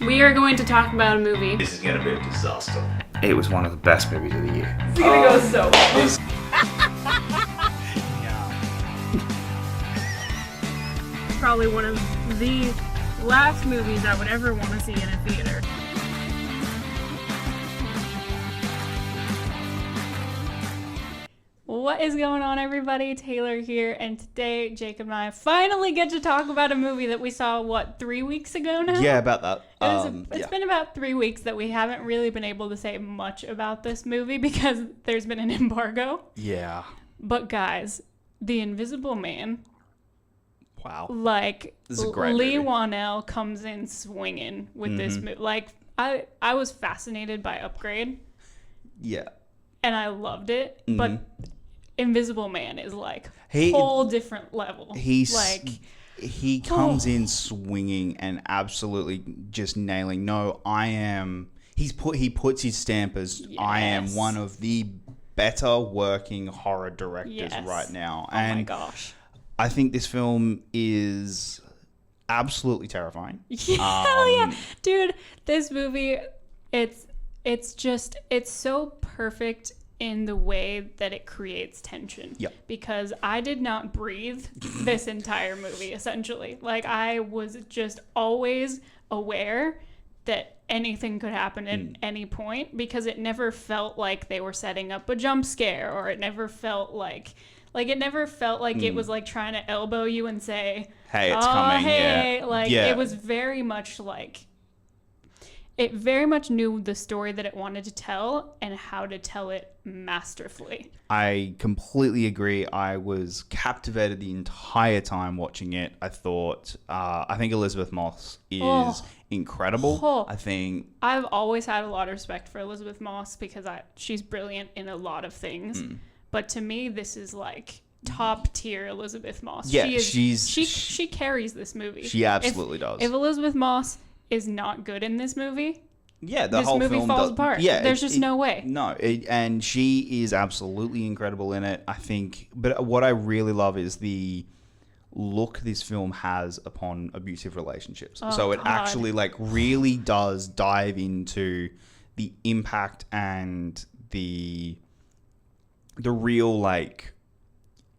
We are going to talk about a movie. This is gonna be a disaster. It was one of the best movies of the year. It's gonna go so well. Probably one of the last movies I would ever want to see in a theater. What is going on, everybody? Taylor here, and today Jacob and I finally get to talk about a movie that we saw, 3 weeks ago now? Yeah, about that. It's been about 3 weeks that we haven't really been able to say much about this movie because there's been an embargo. Yeah. But guys, The Invisible Man, Wow. this is a great Lee movie. Whannell comes in swinging with this movie. I was fascinated by Upgrade, Yeah. and I loved it, but Invisible Man is He- whole different level. He comes in swinging and absolutely just nailing. He puts his stamp as I am Yes. one of the better working horror directors Yes. right now. Oh my gosh. I think this film is absolutely terrifying. Hell yeah. Dude, this movie, it's so perfect in the way that it creates tension. Yep. Because I did not breathe this entire movie, essentially. I was just always aware that anything could happen at any point, because it never felt like they were setting up a jump scare, or it never felt like it was trying to elbow you and say, Hey, it's oh, coming. hey. Yeah. It was very much it very much knew the story that it wanted to tell and how to tell it masterfully. I completely agree. I was captivated the entire time watching it. I think Elizabeth Moss is incredible. I've always had a lot of respect for Elizabeth Moss because she's brilliant in a lot of things. But to me, this is top tier Elizabeth Moss. Yeah, she carries this movie. She absolutely does. If Elizabeth Moss is not good in this movie, yeah, this whole movie film falls apart. Yeah, there's just no way. No, and she is absolutely incredible in it, I think. But what I really love is the look this film has upon abusive relationships. So it actually really does dive into the impact and the real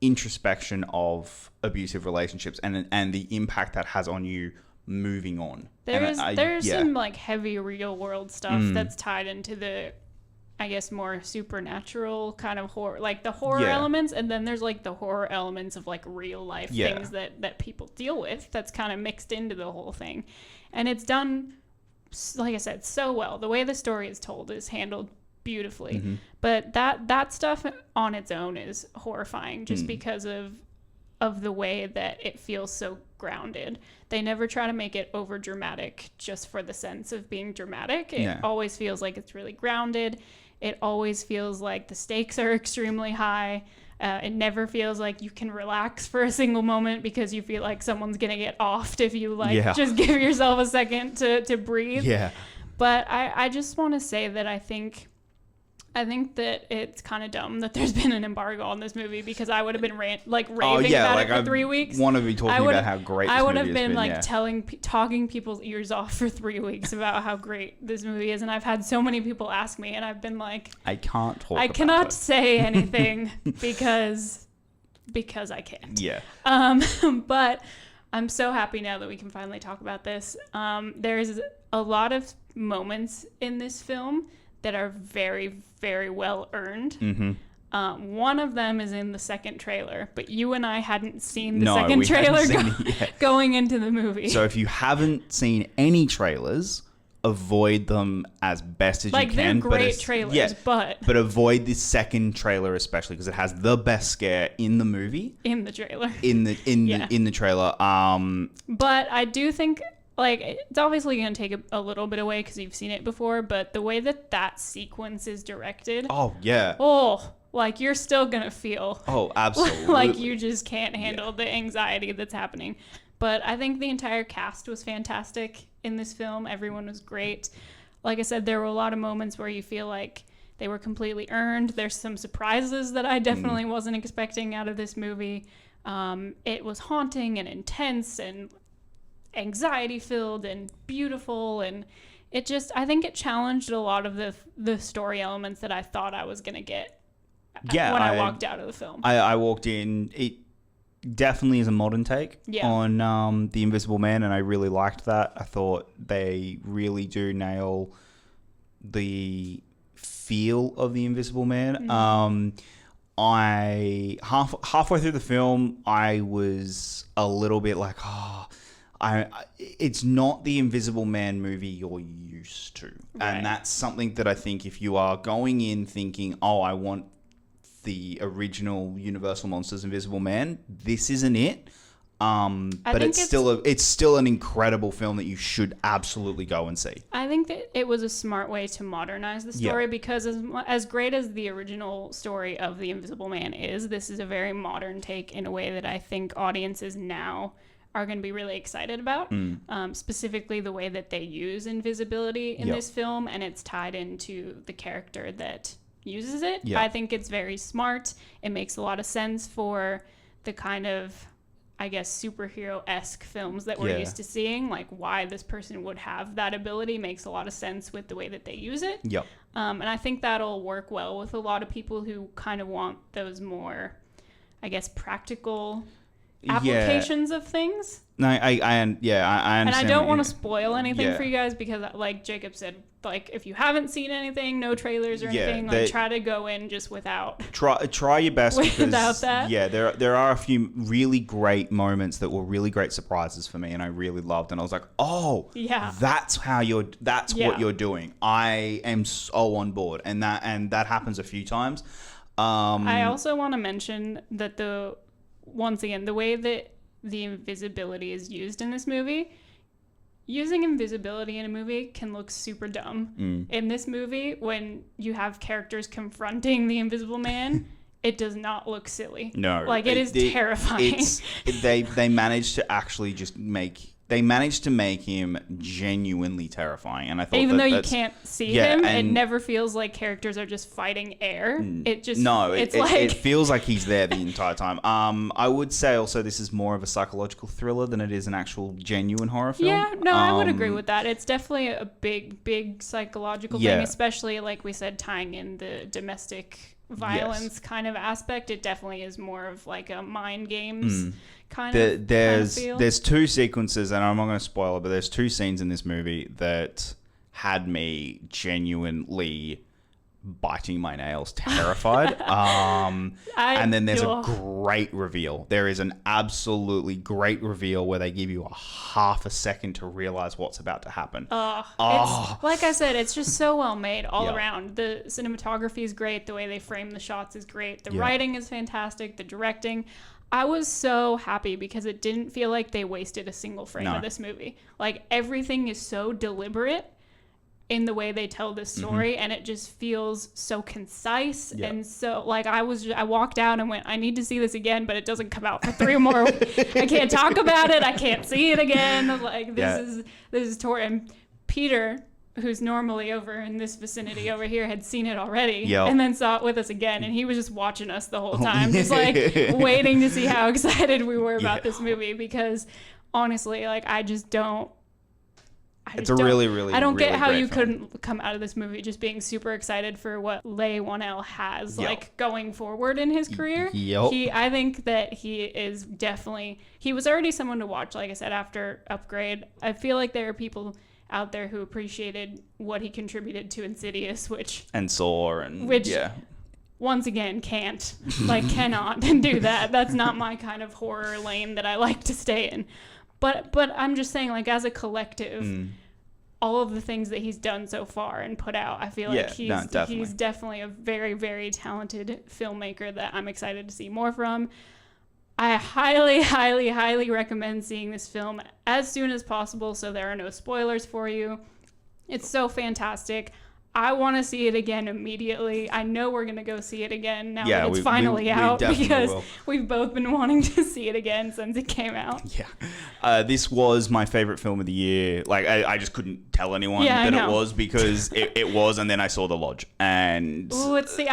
introspection of abusive relationships and the impact that has on you moving on. There's some heavy real world stuff that's tied into the, I guess, more supernatural kind of horror, the horror elements, and then there's the horror elements of real life things that people deal with that's kind of mixed into the whole thing. And it's done, like I said, so well. The way the story is told is handled beautifully. But that stuff on its own is horrifying just because of the way that it feels so grounded. They never try to make it over dramatic just for the sense of being dramatic. It always feels like it's really grounded. It always feels like the stakes are extremely high. It never feels like you can relax for a single moment because you feel like someone's gonna get offed if you just give yourself a second to breathe. Yeah. But I just want to say that I think that it's kind of dumb that there's been an embargo on this movie, because I would have been raving about it for 3 weeks. I want to be talking about how great this I would movie have been been, talking people's ears off for 3 weeks about how great this movie is, and I've had so many people ask me, and I've been like, I can't talk. I cannot say anything because I can't. Yeah. But I'm so happy now that we can finally talk about this. There's a lot of moments in this film that are very, very well earned. One of them is in the second trailer, but you and I hadn't seen the second trailer going into the movie. So if you haven't seen any trailers, avoid them as best as you can. They're great trailers, but avoid the second trailer especially, because it has the best scare in the movie. In the trailer. In the trailer. But I do think, it's obviously going to take a little bit away because you've seen it before, but the way that sequence is directed. Oh, yeah. You're still going to feel. Oh, absolutely. You just can't handle the anxiety that's happening. But I think the entire cast was fantastic in this film. Everyone was great. Like I said, there were a lot of moments where you feel like they were completely earned. There's some surprises that I definitely wasn't expecting out of this movie. It was haunting and intense, and anxiety filled and beautiful, and I think it challenged a lot of the story elements that I thought I was going to get when I walked out of the film. I walked in, it definitely is a modern take on The Invisible Man, and I really liked that. I thought they really do nail the feel of The Invisible Man. I halfway through the film, I was a little bit like, it's not the Invisible Man movie you're used to. Right. And that's something that I think if you are going in thinking, I want the original Universal Monsters Invisible Man, this isn't it. But it's still an incredible film that you should absolutely go and see. I think that it was a smart way to modernize the story because as great as the original story of The Invisible Man is, this is a very modern take in a way that I think audiences now are going to be really excited about. Specifically the way that they use invisibility in this film, and it's tied into the character that uses it. I think it's very smart. It makes a lot of sense for the kind of, I guess, superhero-esque films that we're used to seeing. Like, why this person would have that ability makes a lot of sense with the way that they use it. And I think that'll work well with a lot of people who kind of want those more, I guess, practical applications of things. No, I understand. And I don't want to spoil anything for you guys because, like Jacob said, like, if you haven't seen anything, no trailers or anything, like, try to go in just without. Try your best without that. Yeah, there are a few really great moments that were really great surprises for me, and I really loved. And I was like, that's what you're doing. I am so on board, and that happens a few times. I also want to mention that once again, the way that the invisibility is used in this movie, using invisibility in a movie can look super dumb. In this movie, when you have characters confronting the Invisible Man, it does not look silly. No. Like, it is terrifying. They managed to actually they managed to make him genuinely terrifying, and I thought even though you can't see him, it never feels like characters are just fighting air. It feels like he's there the entire time. I would say also this is more of a psychological thriller than it is an actual genuine horror film. Yeah, no, I would agree with that. It's definitely a big psychological thing, especially like we said, tying in the domestic violence kind of aspect. It definitely is more of like a mind games kind of feel. There's two sequences, and I'm not going to spoil it, but there's two scenes in this movie that had me genuinely biting my nails, terrified. And then there's a great reveal. There is an absolutely great reveal where they give you a half a second to realize what's about to happen. It's, like I said, it's just so well made all around. The cinematography is great. The way they frame the shots is great. The writing is fantastic. The directing. I was so happy because it didn't feel like they wasted a single frame of this movie. Like, everything is so deliberate in the way they tell this story, and it just feels so concise. And so, like, I walked out and went, I need to see this again, but it doesn't come out for 3 more weeks. I can't talk about it. I can't see it again. Like, this is and Peter, who's normally over in this vicinity over here, had seen it already and then saw it with us again, and he was just watching us the whole time, just like waiting to see how excited we were about this movie, because honestly, like, I don't get how you couldn't come out of this movie just being super excited for what Leigh Whannell has like going forward in his career. I think that he was already someone to watch, like I said, after Upgrade. I feel like there are people out there who appreciated what he contributed to Insidious, which once again cannot do that. That's not my kind of horror lane that I like to stay in. But I'm just saying, like, as a collective, all of the things that he's done so far and put out, I feel like he's definitely a very, very talented filmmaker that I'm excited to see more from. I highly, highly, highly recommend seeing this film as soon as possible so there are no spoilers for you. It's so fantastic. I want to see it again immediately. I know we're going to go see it again now that it's finally out, because we've both been wanting to see it again since it came out. Yeah. This was my favorite film of the year. Like, I just couldn't tell anyone that it was, because it was, and then I saw The Lodge. And let's see.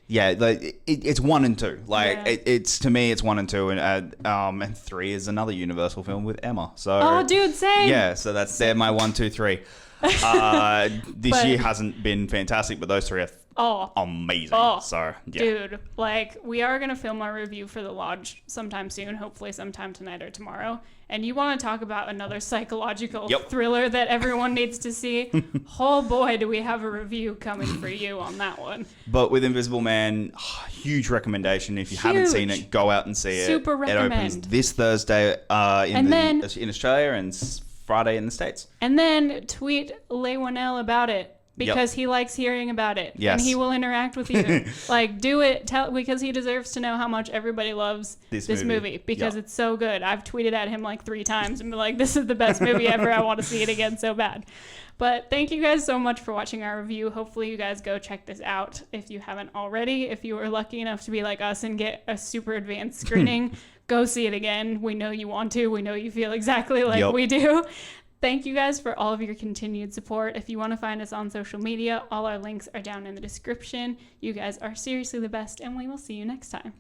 Yeah, like it's 1 and 2. Like it's to me, it's 1 and 2, and 3 is another Universal film with Emma. So oh, dude, same. Yeah, so they're my 1, 2, 3. This year hasn't been fantastic, but those 3 are amazing. So yeah, dude, like we are gonna film our review for The Lodge sometime soon, hopefully sometime tonight or tomorrow. And you want to talk about another psychological thriller that everyone needs to see? Oh boy, do we have a review coming for you on that one. But with Invisible Man, huge recommendation. If you haven't seen it, go out and see it. Super recommend. It opens this Thursday in Australia and Friday in the States. And then tweet Leigh-Whannell about it. Because he likes hearing about it. Yes. And he will interact with you. Like, do it. Because he deserves to know how much everybody loves this movie. Because it's so good. I've tweeted at him like 3 times and been like, this is the best movie ever. I want to see it again so bad. But thank you guys so much for watching our review. Hopefully you guys go check this out if you haven't already. If you were lucky enough to be like us and get a super advanced screening, go see it again. We know you want to. We know you feel exactly like we do. Thank you guys for all of your continued support. If you want to find us on social media, all our links are down in the description. You guys are seriously the best, and we will see you next time.